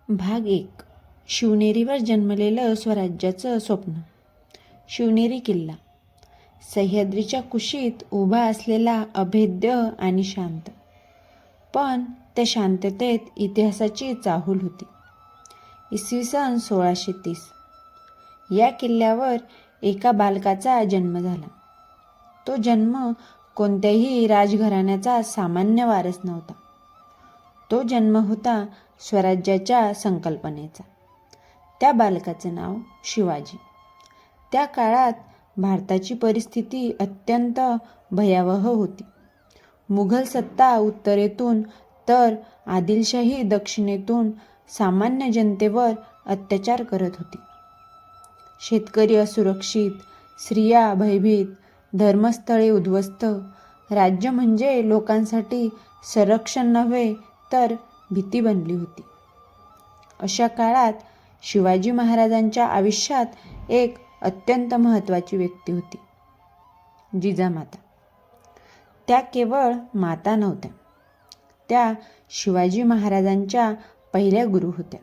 भाग 1. शिवनेरीवर जन्मलेलं स्वराज्याचं स्वप्न. शिवनेरी किल्ला सह्याद्रीच्या कुशीत उभा असलेला अभेद्य आणि शांत. पण त्या शांततेत इतिहासाची चाहूल होती. इसवी सन 1630 या किल्ल्यावर एका बालकाचा जन्म झाला. तो जन्म कोणत्याही राजघराण्याचा सामान्य वारस नव्हता. तो जन्म होता स्वराज्याच्या संकल्पनेचा. त्या बालकाचे नाव शिवाजी. त्या काळात भारताची परिस्थिती अत्यंत भयावह होती. मुघल सत्ता उत्तरेतून तर आदिलशाही दक्षिणेतून सामान्य जनतेवर अत्याचार करत होती. शेतकरी असुरक्षित, स्त्रिया भयभीत, धर्मस्थळे उद्ध्वस्त. राज्य म्हणजे लोकांसाठी संरक्षण नव्हे तर भीती बनली होती. अशा काळात शिवाजी महाराजांच्या आयुष्यात एक अत्यंत महत्त्वाची व्यक्ती होती, जिजामाता. त्या केवळ माता नव्हत्या, त्या शिवाजी महाराजांच्या पहिल्या गुरु होत्या.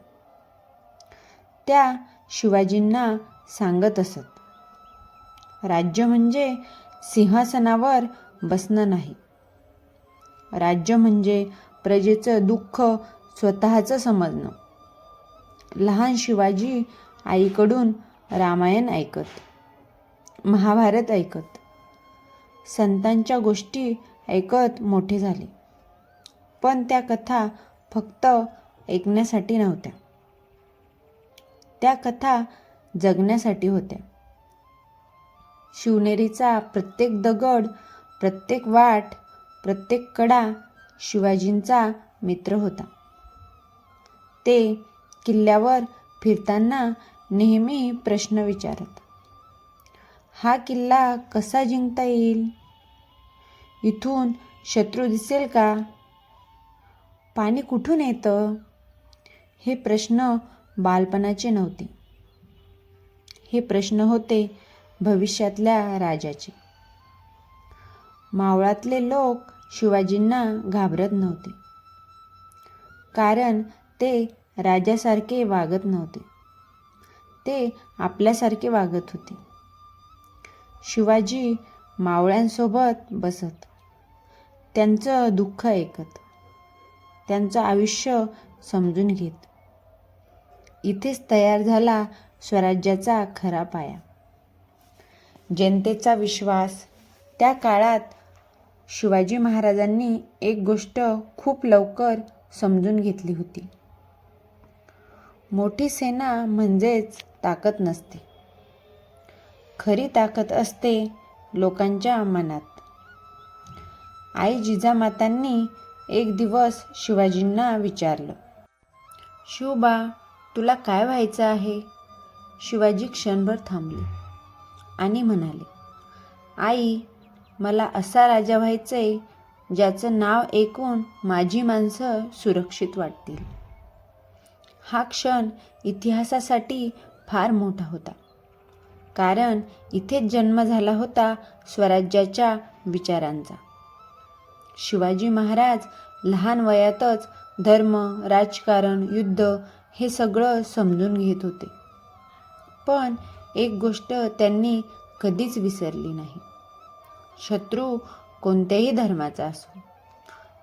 त्या शिवाजींना सांगत असत, राज्य म्हणजे सिंहासनावर बसणं नाही. राज्य म्हणजे प्रजेचं दुःख स्वतःचं समजणं. लहान शिवाजी आईकडून रामायण ऐकत, महाभारत ऐकत, संतांच्या गोष्टी ऐकत मोठे झाले. पण त्या कथा फक्त ऐकण्यासाठी नव्हत्या, त्या कथा जगण्यासाठी होत्या. शिवनेरीचा प्रत्येक दगड, प्रत्येक वाट, प्रत्येक कडा शिवाजींचा मित्र होता. ते किल्ल्यावर फिरताना नेहमी प्रश्न विचारत. हा किल्ला कसा जिंकता येईल? इथून शत्रू दिसेल का? पाणी कुठून येतं? हे प्रश्न बालपणाचे नव्हते. हे प्रश्न होते भविष्यातल्या राजाचे. मावळातले लोक शिवाजींना घाबरत नव्हते, कारण ते राजासारखे वागत नव्हते. ते आपल्यासारखे वागत होते. शिवाजी मावळ्यांसोबत बसत, त्यांचं दुःख ऐकत, त्यांचं आयुष्य समजून घेत. इथेच तयार झाला स्वराज्याचा खरा पाया. जनतेचा विश्वास. त्या काळात शिवाजी महाराजांनी एक गोष्ट खूप लवकर समजून घेतली होती. मोठी सेना म्हणजेच ताकद नसते. खरी ताकद असते लोकांच्या मनात. आई जिजामातांनी एक दिवस शिवाजींना विचारलं, शिवबा, तुला काय व्हायचं आहे? शिवाजी क्षणभर थांबले आणि म्हणाले, आई, मला असा राजा व्हायचंय ज्याचं नाव ऐकून माझी माणसं सुरक्षित वाटतील. हा क्षण इतिहासासाठी फार मोठा होता, कारण इथेच जन्म झाला होता स्वराज्याच्या विचारांचा. शिवाजी महाराज लहान वयातच धर्म, राजकारण, युद्ध हे सगळं समजून घेत होते. पण एक गोष्ट त्यांनी कधीच विसरली नाही. शत्रू कोणत्याही धर्माचा असो,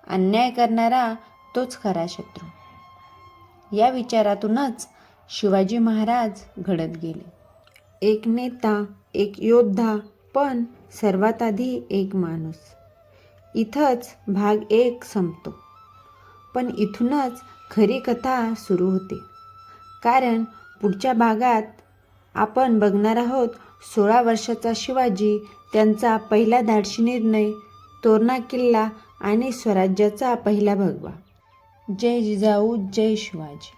अन्याय करणारा तोच खरा शत्रू. या विचारातूनच शिवाजी महाराज घडत गेले. एक नेता, एक योद्धा, पण सर्वात आधी एक माणूस. इथंच भाग 1 संपतो. पण इथूनच खरी कथा सुरू होते, कारण पुढच्या भागात आपण बघणार आहोत 16 वर्षाचा शिवाजी, त्यांचा पहिला धाडसी निर्णय, तोरणा किल्ला आणि स्वराज्याचा पहिला भगवा. जय जिजाऊ, जय शिवाजी.